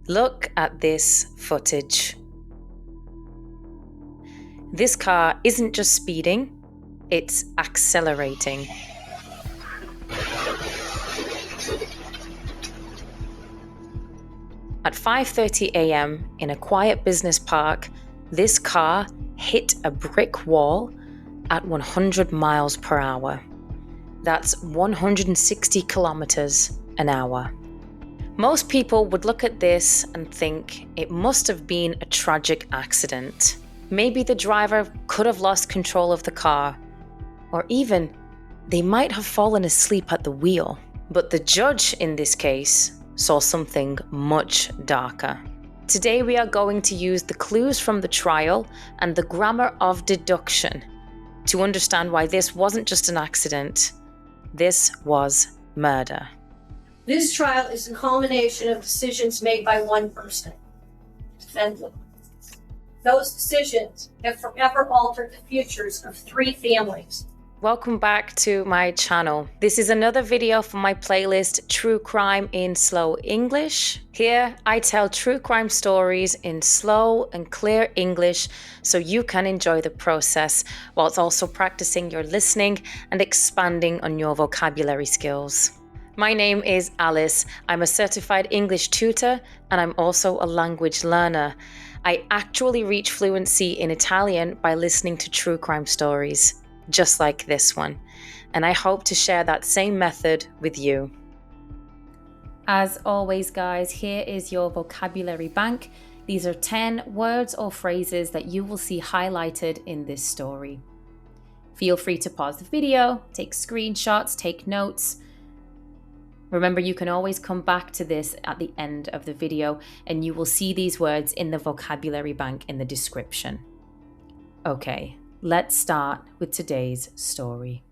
Look at this footage. This car isn't just speeding, it's accelerating. At 5:30 a.m. in a quiet business park, this car hit a brick wall at 100 miles per hour. That's 160 kilometers an hour. Most people would look at this and think it must have been a tragic accident. Maybe the driver could have lost control of the car, or even they might have fallen asleep at the wheel. But the judge in this case saw something much darker. Today we are going to use the clues from the trial and the grammar of deduction to understand why this wasn't just an accident, this was murder. This trial is a culmination of decisions made by one person, defendant. Those decisions have forever altered the futures of 3 families. Welcome back to my channel. This is another video from my playlist, True Crime in Slow English. Here, I tell true crime stories in slow and clear English so you can enjoy the process whilst also practicing your listening and expanding on your vocabulary skills. My name is Alice. I'm a certified English tutor and I'm also a language learner. I actually reach fluency in Italian by listening to true crime stories, just like this one, and I hope to share that same method with you. As always, guys, here is your vocabulary bank. These are 10 words or phrases that you will see highlighted in this story. Feel free to pause the video, take screenshots, take notes. Remember, you can always come back to this at the end of the video and you will see these words in the vocabulary bank in the description. Okay, let's start with today's story.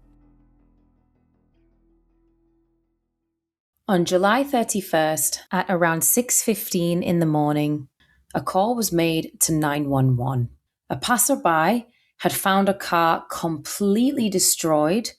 On July 31st, at around 6:15 in the morning, a call was made to 911. A passerby had found a car completely destroyed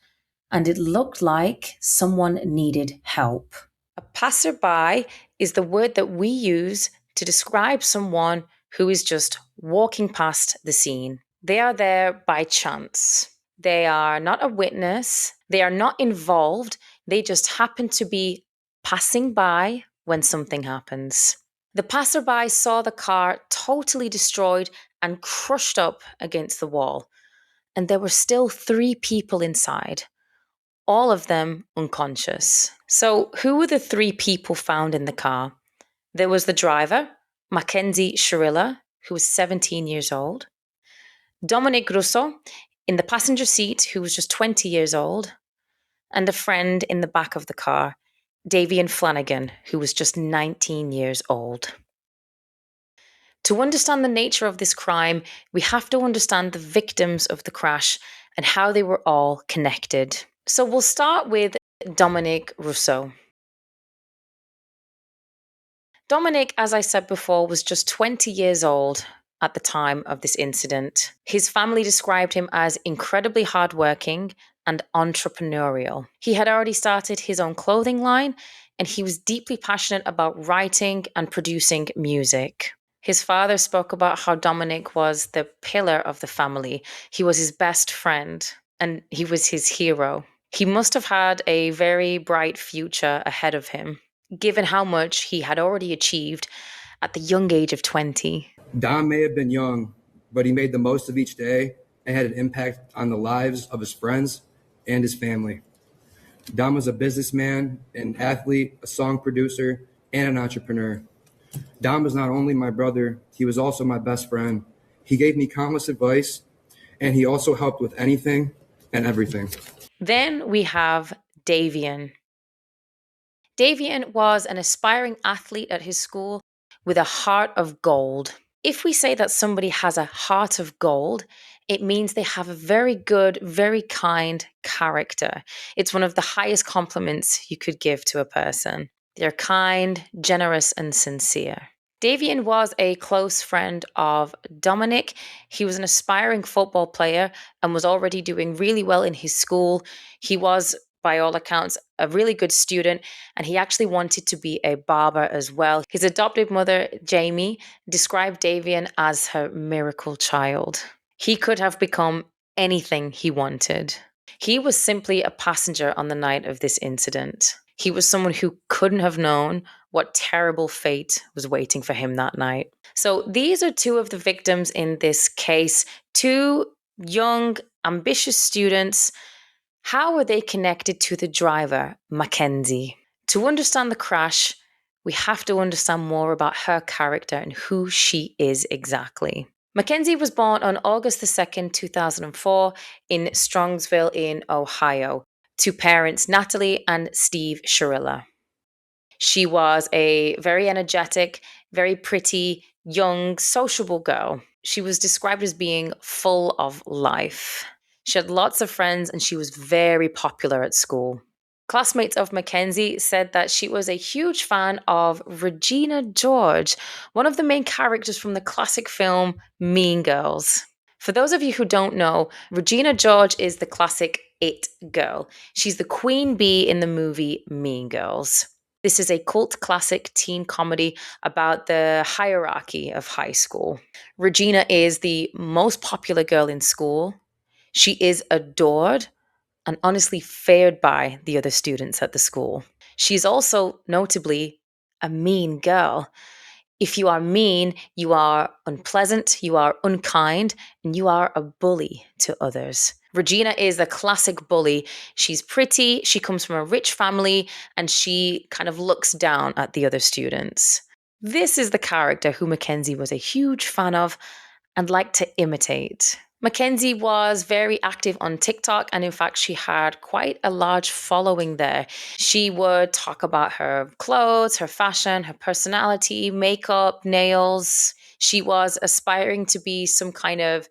and it looked like someone needed help. A passerby is the word that we use to describe someone who is just walking past the scene. They are there by chance. They are not a witness. They are not involved. They just happen to be passing by when something happens. The passerby saw the car totally destroyed and crushed up against the wall. And there were still 3 people inside, all of them unconscious. So who were the 3 people found in the car? There was the driver, Mackenzie Shirilla, who was 17 years old. Dominic Russo in the passenger seat, who was just 20 years old. And a friend in the back of the car, Davian Flanagan, who was just 19 years old. To understand the nature of this crime, we have to understand the victims of the crash and how they were all connected. So we'll start with Dominic Russo. Dominic, as I said before, was just 20 years old at the time of this incident. His family described him as incredibly hardworking and entrepreneurial. He had already started his own clothing line, and he was deeply passionate about writing and producing music. His father spoke about how Dominic was the pillar of the family. He was his best friend, and he was his hero. He must have had a very bright future ahead of him, given how much he had already achieved at the young age of 20. Dom may have been young, but he made the most of each day and had an impact on the lives of his friends and his family. Dom was a businessman, an athlete, a song producer, and an entrepreneur. Dom was not only my brother, he was also my best friend. He gave me countless advice, and he also helped with anything and everything. Then we have Davian. Davian was an aspiring athlete at his school with a heart of gold. If we say that somebody has a heart of gold, it means they have a very good, very kind character. It's one of the highest compliments you could give to a person. They're kind, generous, and sincere. Davian was a close friend of Dominic. He was an aspiring football player and was already doing really well in his school. He was, by all accounts, a really good student, and he actually wanted to be a barber as well. His adoptive mother, Jamie, described Davian as her miracle child. He could have become anything he wanted. He was simply a passenger on the night of this incident. He was someone who couldn't have known what terrible fate was waiting for him that night. So these are two of the victims in this case, two young, ambitious students. How are they connected to the driver, Mackenzie? To understand the crash, we have to understand more about her character and who she is exactly. Mackenzie was born on August the 2nd, 2004 in Strongsville in Ohio to parents Natalie and Steve Shirilla. She was a very energetic, very pretty, young, sociable girl. She was described as being full of life. She had lots of friends and she was very popular at school. Classmates of Mackenzie said that she was a huge fan of Regina George, one of the main characters from the classic film Mean Girls. For those of you who don't know, Regina George is the classic it girl. She's the queen bee in the movie Mean Girls. This is a cult classic teen comedy about the hierarchy of high school. Regina is the most popular girl in school. She is adored and honestly feared by the other students at the school. She's also notably a mean girl. If you are mean, you are unpleasant, you are unkind, and you are a bully to others. Regina is a classic bully. She's pretty, she comes from a rich family, and she kind of looks down at the other students. This is the character who Mackenzie was a huge fan of and liked to imitate. Mackenzie was very active on TikTok, and in fact, she had quite a large following there. She would talk about her clothes, her fashion, her personality, makeup, nails. She was aspiring to be some kind of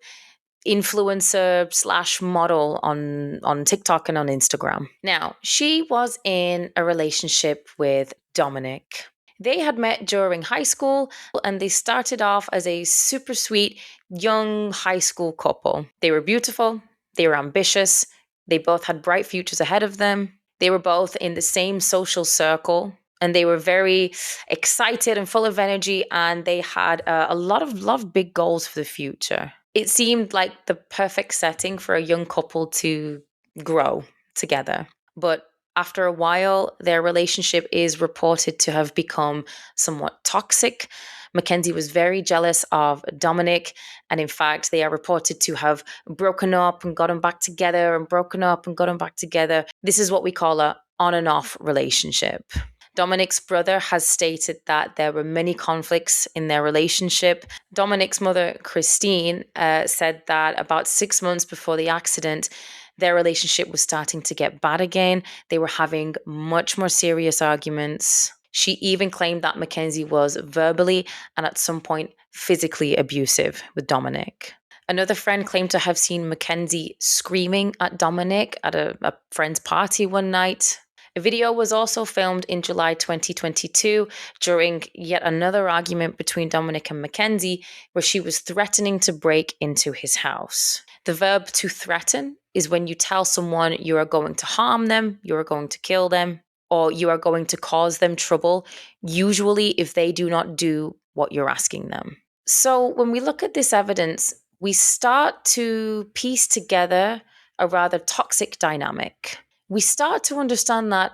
influencer slash model on TikTok and on Instagram. Now, she was in a relationship with Dominic. They had met during high school and they started off as a super sweet young high school couple. They were beautiful, they were ambitious, they both had bright futures ahead of them. They were both in the same social circle and they were very excited and full of energy, and they had a lot of big goals for the future. It seemed like the perfect setting for a young couple to grow together. But after a while, their relationship is reported to have become somewhat toxic. Mackenzie was very jealous of Dominic, and in fact, they are reported to have broken up and gotten back together and broken up and gotten back together. This is what we call a on and off relationship. Dominic's brother has stated that there were many conflicts in their relationship. Dominic's mother, Christine, said that about 6 months before the accident, their relationship was starting to get bad again. They were having much more serious arguments. She even claimed that Mackenzie was verbally and at some point physically abusive with Dominic. Another friend claimed to have seen Mackenzie screaming at Dominic at a friend's party one night. A video was also filmed in July 2022 during yet another argument between Dominic and Mackenzie, where she was threatening to break into his house. The verb to threaten is when you tell someone you are going to harm them, you are going to kill them, or you are going to cause them trouble, usually if they do not do what you're asking them. So when we look at this evidence, we start to piece together a rather toxic dynamic. We start to understand that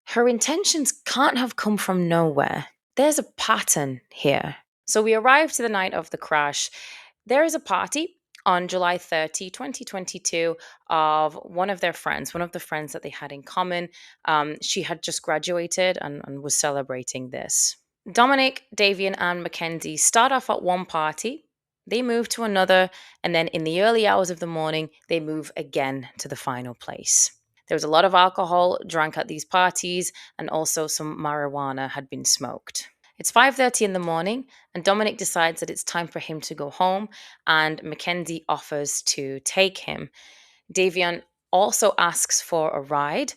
her intentions can't have come from nowhere. There's a pattern here. So we arrive to the night of the crash. There is a party on July 30, 2022, of one of their friends, one of the friends that they had in common. She had just graduated and was celebrating this. Dominic, Davian, and Mackenzie start off at one party. They move to another, and then in the early hours of the morning, they move again to the final place. There was a lot of alcohol drank at these parties, and also some marijuana had been smoked. It's 5:30 in the morning, and Dominic decides that it's time for him to go home, and Mackenzie offers to take him. Davian also asks for a ride.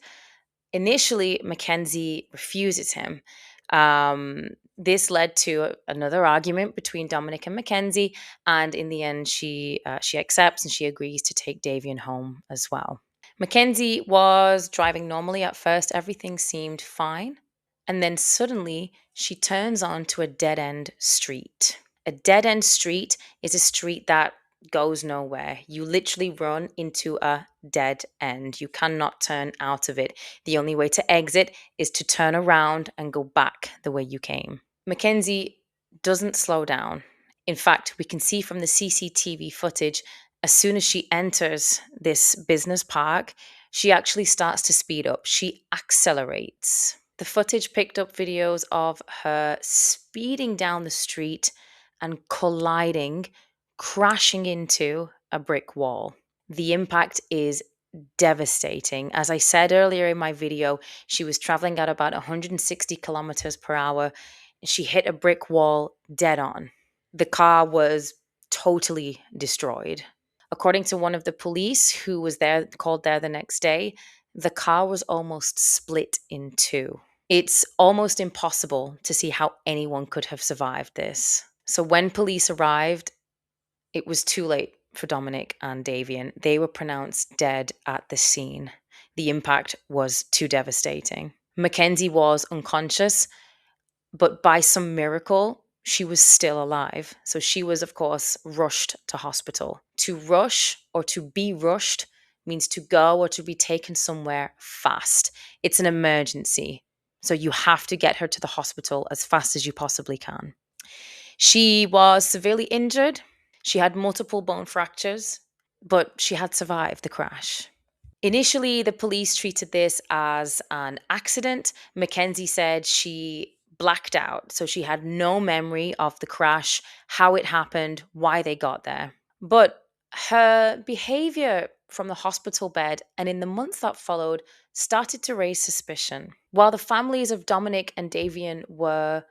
Initially, Mackenzie refuses him. This led to another argument between Dominic and Mackenzie, and in the end, she accepts and she agrees to take Davian home as well. Mackenzie was driving normally at first, everything seemed fine. And then suddenly she turns onto a dead end street. A dead end street is a street that goes nowhere. You literally run into a dead end. You cannot turn out of it. The only way to exit is to turn around and go back the way you came. Mackenzie doesn't slow down. In fact, we can see from the CCTV footage, as soon as she enters this business park, she actually starts to speed up. She accelerates. The footage picked up videos of her speeding down the street and colliding, crashing into a brick wall. The impact is devastating. As I said earlier in my video, she was traveling at about 160 kilometers per hour. And she hit a brick wall dead on. The car was totally destroyed. According to one of the police who was there, called there the next day, the car was almost split in two. It's almost impossible to see how anyone could have survived this. So when police arrived, it was too late for Dominic and Davian. They were pronounced dead at the scene. The impact was too devastating. Mackenzie was unconscious, but by some miracle, she was still alive. So she was, of course, rushed to hospital. To rush or to be rushed means to go or to be taken somewhere fast. It's an emergency. So you have to get her to the hospital as fast as you possibly can. She was severely injured. She had multiple bone fractures, but she had survived the crash. Initially, the police treated this as an accident. Mackenzie said she blacked out, so she had no memory of the crash, how it happened, why they got there. But her behavior from the hospital bed and in the months that followed started to raise suspicion. While the families of Dominic and Davian were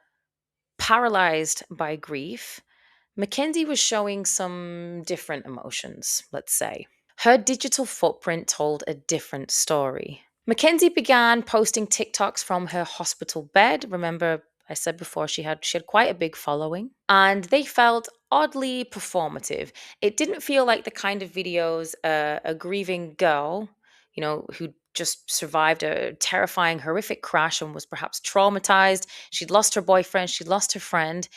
paralyzed by grief, Mackenzie was showing some different emotions, let's say. Her digital footprint told a different story. Mackenzie began posting TikToks from her hospital bed. Remember, I said before she had quite a big following, and they felt oddly performative. It didn't feel like the kind of videos a grieving girl, who just survived a terrifying, horrific crash and was perhaps traumatized. She'd lost her boyfriend, she'd lost her friend.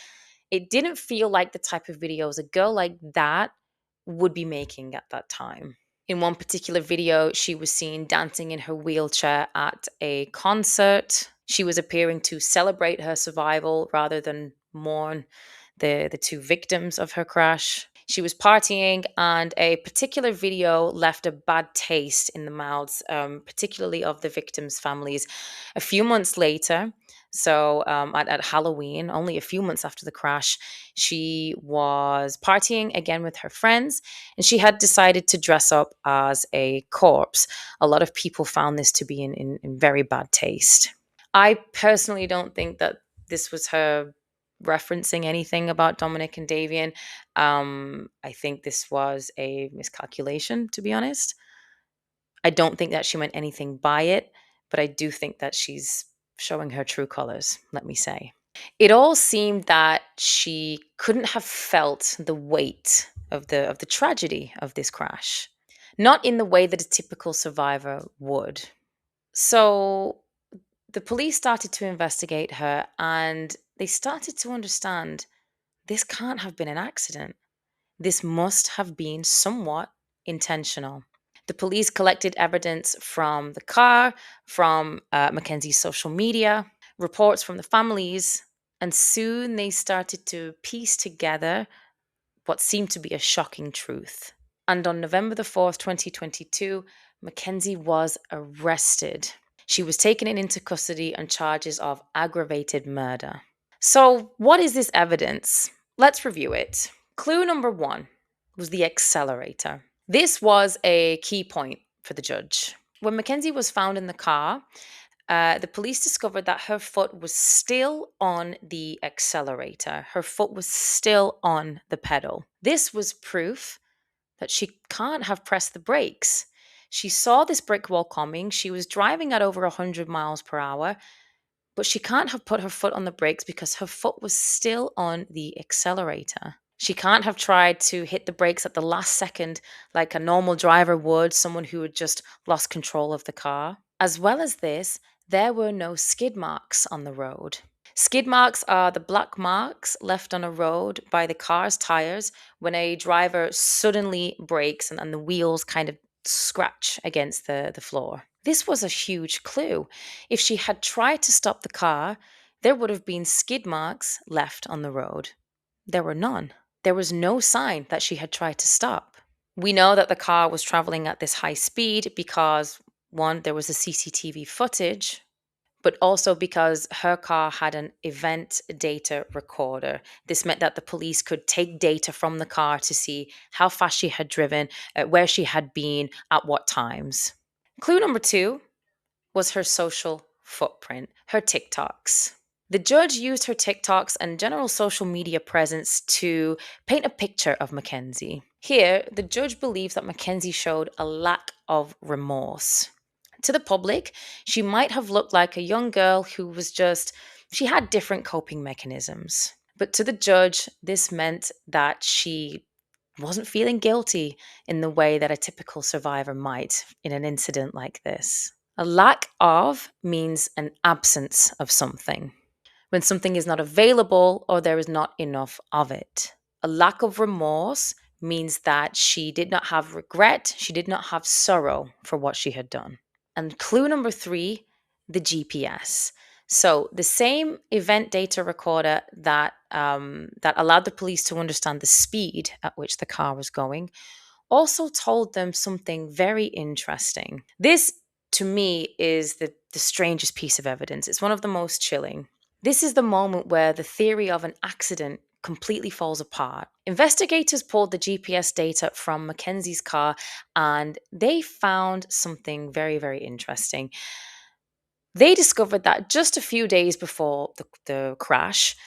It didn't feel like the type of videos a girl like that would be making at that time. In one particular video, she was seen dancing in her wheelchair at a concert. She was appearing to celebrate her survival rather than mourn the two victims of her crash. She was partying, and a particular video left a bad taste in the mouths, particularly of the victims' families. A few months later, so at Halloween, only a few months after the crash, she was partying again with her friends, and she had decided to dress up as a corpse. A lot of people found this to be in very bad taste. I personally don't think that this was her referencing anything about Dominic and Davian. I think this was a miscalculation, to be honest. I don't think that she meant anything by it, but I do think that she's showing her true colors, let me say. It all seemed that she couldn't have felt the weight of the tragedy of this crash, not in the way that a typical survivor would. So the police started to investigate her, and they started to understand this can't have been an accident. This must have been somewhat intentional. The police collected evidence from the car, from Mackenzie's social media, reports from the families, and soon they started to piece together what seemed to be a shocking truth. And on November the 4th, 2022, Mackenzie was arrested. She was taken into custody on charges of aggravated murder. So, what is this evidence? Let's review it. Clue number 1 was the accelerator. This was a key point for the judge. When Mackenzie was found in the car, the police discovered that her foot was still on the accelerator. Her foot was still on the pedal. This was proof that she can't have pressed the brakes. She saw this brick wall coming. She was driving at over 100 miles per hour, but she can't have put her foot on the brakes because her foot was still on the accelerator. She can't have tried to hit the brakes at the last second like a normal driver would, someone who had just lost control of the car. As well as this, there were no skid marks on the road. Skid marks are the black marks left on a road by the car's tires when a driver suddenly brakes and the wheels kind of scratch against the floor. This was a huge clue. If she had tried to stop the car, there would have been skid marks left on the road. There were none. There was no sign that she had tried to stop. We know that the car was traveling at this high speed because, one, there was a CCTV footage, but also because her car had an event data recorder. This meant that the police could take data from the car to see how fast she had driven, where she had been, at what times. Clue number 2 was her social footprint, her TikToks. The judge used her TikToks and general social media presence to paint a picture of Mackenzie. Here, the judge believes that Mackenzie showed a lack of remorse. To the public, she might have looked like a young girl who was she had different coping mechanisms. But to the judge, this meant that she wasn't feeling guilty in the way that a typical survivor might in an incident like this. A lack of means an absence of something, when something is not available or there is not enough of it. A lack of remorse means that she did not have regret, she did not have sorrow for what she had done. And clue number 3, the GPS. So the same event data recorder that allowed the police to understand the speed at which the car was going also told them something very interesting. This, to me, is the strangest piece of evidence. It's one of the most chilling. This is the moment where the theory of an accident completely falls apart. Investigators pulled the GPS data from Mackenzie's car and they found something very, very interesting. They discovered that just a few days before the crash,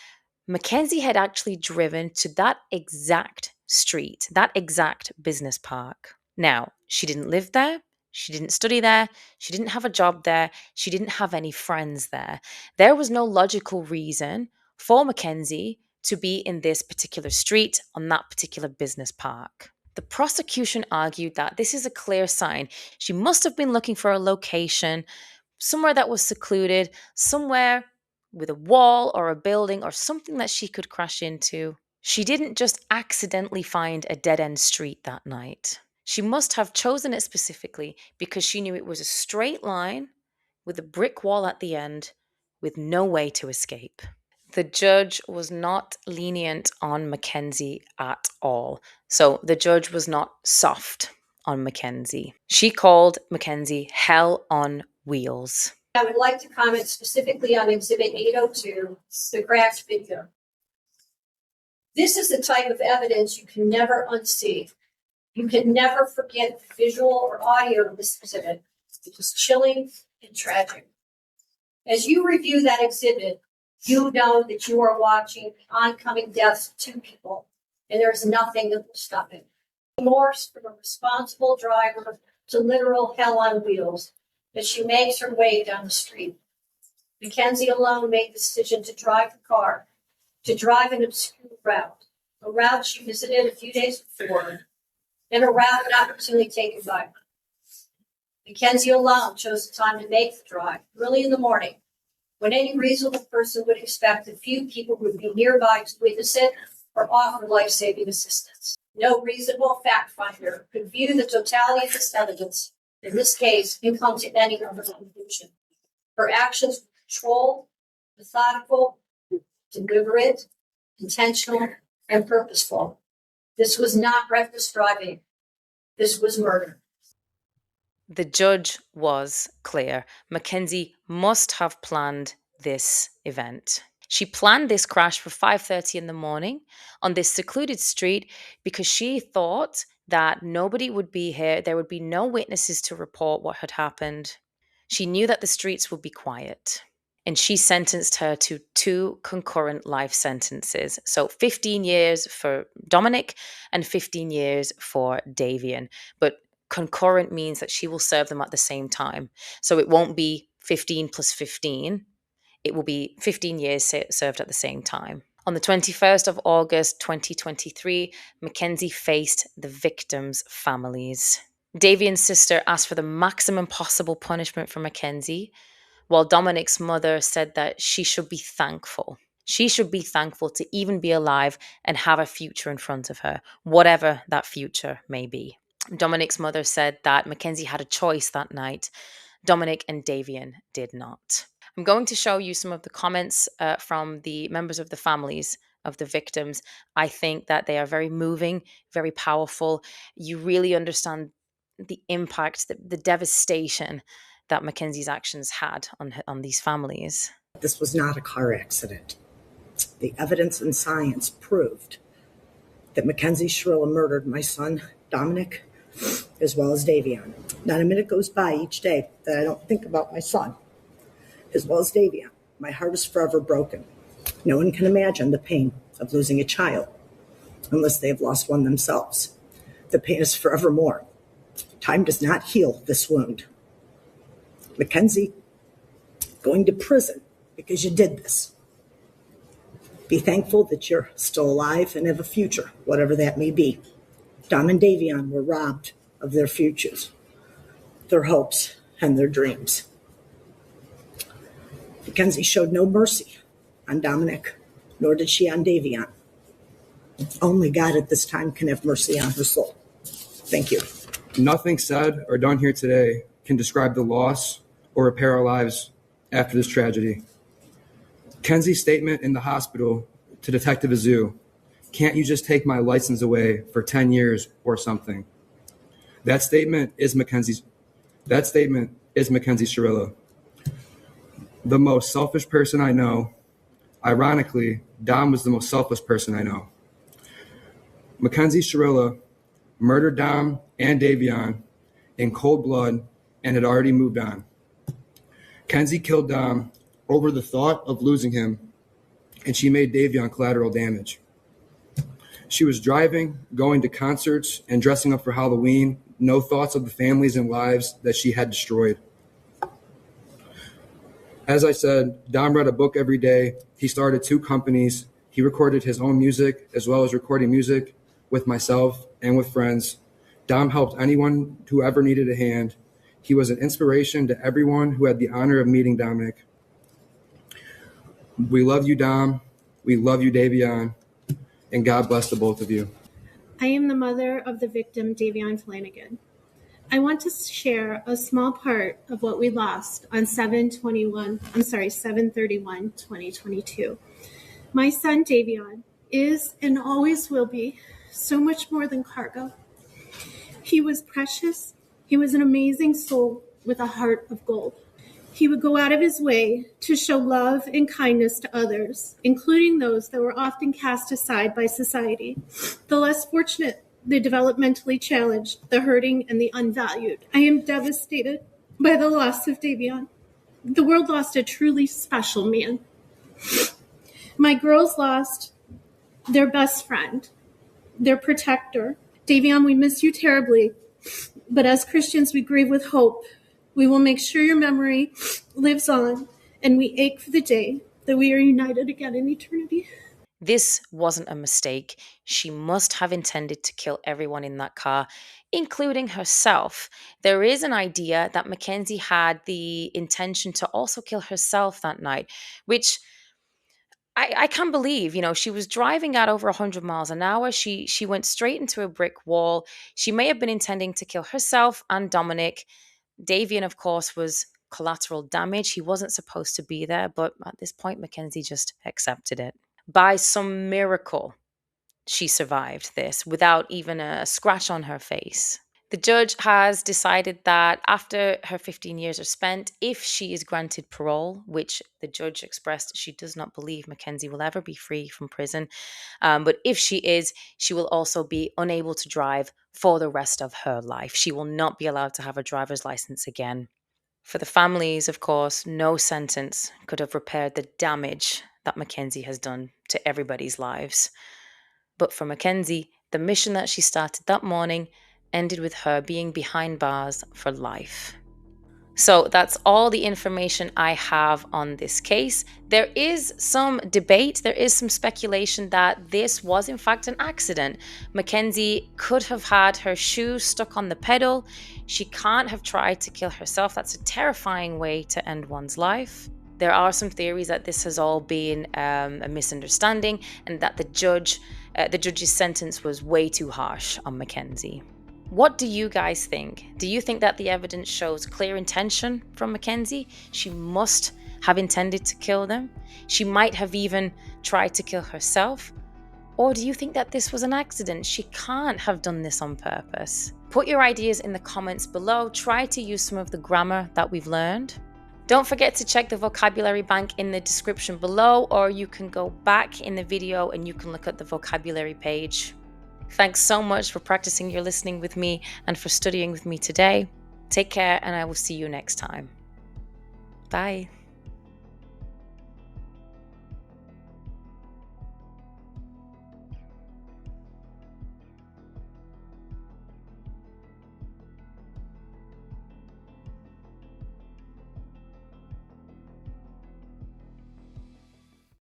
Mackenzie had actually driven to that exact street, that exact business park. Now, she didn't live there. She didn't study there. She didn't have a job there. She didn't have any friends there. There was no logical reason for Mackenzie to be in this particular street on that particular business park. The prosecution argued that this is a clear sign. She must have been looking for a location, somewhere that was secluded, somewhere with a wall or a building or something that she could crash into. She didn't just accidentally find a dead end street that night. She must have chosen it specifically because she knew it was a straight line with a brick wall at the end with no way to escape. The judge was not lenient on Mackenzie at all. So the judge was not soft on Mackenzie. She called Mackenzie hell on wheels. I would like to comment specifically on Exhibit 802, the crash video. This is the type of evidence you can never unsee. You can never forget the visual or audio of this exhibit. It was chilling and tragic. As you review that exhibit, you know that you are watching the oncoming deaths of 2 people, and there's nothing that will stop it. Remorse from a responsible driver to literal hell on wheels as she makes her way down the street. Mackenzie alone made the decision to drive the car, to drive an obscure route, a route she visited a few days before, and a route not routinely taken by her. Mackenzie alone chose the time to make the drive, early in the morning, when any reasonable person would expect that few people would be nearby to witness it or offer life-saving assistance. No reasonable fact finder could view the totality of this evidence, in this case, and come to any other conclusion. Her actions were controlled, methodical, deliberate, intentional, and purposeful. This was not reckless driving. This was murder. The judge was clear. Mackenzie must have planned this event. She planned this crash for 5:30 in the morning on this secluded street because she thought that nobody would be here. There would be no witnesses to report what had happened. She knew that the streets would be quiet. And she sentenced her to 2 concurrent life sentences. So 15 years for Dominic and 15 years for Davian. But concurrent means that she will serve them at the same time. So it won't be 15 plus 15. It will be 15 years served at the same time. On the 21st of August 2023, Mackenzie faced the victims' families. Davian's sister asked for the maximum possible punishment for Mackenzie, while Dominic's mother said that she should be thankful. She should be thankful to even be alive and have a future in front of her, whatever that future may be. Dominic's mother said that Mackenzie had a choice that night. Dominic and Davian did not. I'm going to show you some of the comments from the members of the families of the victims. I think that they are very moving, very powerful. You really understand the impact, the devastation that Mackenzie's actions had on these families. This was not a car accident. The evidence and science proved that Mackenzie Shirilla murdered my son, Dominic, as well as Davian. Not a minute goes by each day that I don't think about my son, as well as Davian. My heart is forever broken. No one can imagine the pain of losing a child unless they have lost one themselves. The pain is forevermore. Time does not heal this wound. Mackenzie, going to prison because you did this. Be thankful that you're still alive and have a future, whatever that may be. Dom and Davian were robbed of their futures, their hopes, and their dreams. Mackenzie showed no mercy on Dominic, nor did she on Davian. Only God at this time can have mercy on her soul. Thank you. Nothing said or done here today can describe the loss or repair our lives after this tragedy. Kenzie's statement in the hospital to Detective Azu, "Can't you just take my license away for 10 years or something?" That statement is Mackenzie Shirilla. The most selfish person I know. Ironically, Dom was the most selfless person I know. Mackenzie Shirilla murdered Dom and Davian in cold blood and had already moved on. Kenzie killed Dom over the thought of losing him, and she made Davian collateral damage. She was driving, going to concerts, and dressing up for Halloween, no thoughts of the families and lives that she had destroyed. As I said, Dom read a book every day. He started 2 companies. He recorded his own music as well as recording music with myself and with friends. Dom helped anyone who ever needed a hand. He was an inspiration to everyone who had the honor of meeting Dominic. We love you, Dom. We love you, Davian. And God bless the both of you. I am the mother of the victim, Davian Flanagan. I want to share a small part of what we lost on 7/31/2022. My son, Davian, is and always will be so much more than cargo. He was precious. He was an amazing soul with a heart of gold. He would go out of his way to show love and kindness to others, including those that were often cast aside by society, the less fortunate, the developmentally challenged, the hurting, and the unvalued. I am devastated by the loss of Davian. The world lost a truly special man. My girls lost their best friend, their protector. Davian, we miss you terribly, but as Christians, we grieve with hope. We will make sure your memory lives on, and we ache for the day that we are united again in eternity. This wasn't a mistake. She must have intended to kill everyone in that car, including herself. There is an idea that Mackenzie had the intention to also kill herself that night, which I can't believe. She was driving at over 100 miles an hour. She went straight into a brick wall. She may have been intending to kill herself and Dominic. Davian, of course, was collateral damage. He wasn't supposed to be there, but at this point, Mackenzie just accepted it. By some miracle, she survived this without even a scratch on her face. The judge has decided that after her 15 years are spent, if she is granted parole, which the judge expressed she does not believe Mackenzie will ever be free from prison, but if she is, she will also be unable to drive for the rest of her life. She will not be allowed to have a driver's license again. For the families, of course, no sentence could have repaired the damage that Mackenzie has done to everybody's lives. But for Mackenzie, the mission that she started that morning ended with her being behind bars for life. So that's all the information I have on this case. There is some debate, there is some speculation that this was in fact an accident. Mackenzie could have had her shoe stuck on the pedal. She can't have tried to kill herself. That's a terrifying way to end one's life. There are some theories that this has all been a misunderstanding and that the judge's sentence was way too harsh on Mackenzie. What do you guys think? Do you think that the evidence shows clear intention from Mackenzie? She must have intended to kill them. She might have even tried to kill herself. Or do you think that this was an accident? She can't have done this on purpose. Put your ideas in the comments below. Try to use some of the grammar that we've learned. Don't forget to check the vocabulary bank in the description below, or you can go back in the video and you can look at the vocabulary page. Thanks so much for practicing your listening with me and for studying with me today. Take care, and I will see you next time. Bye.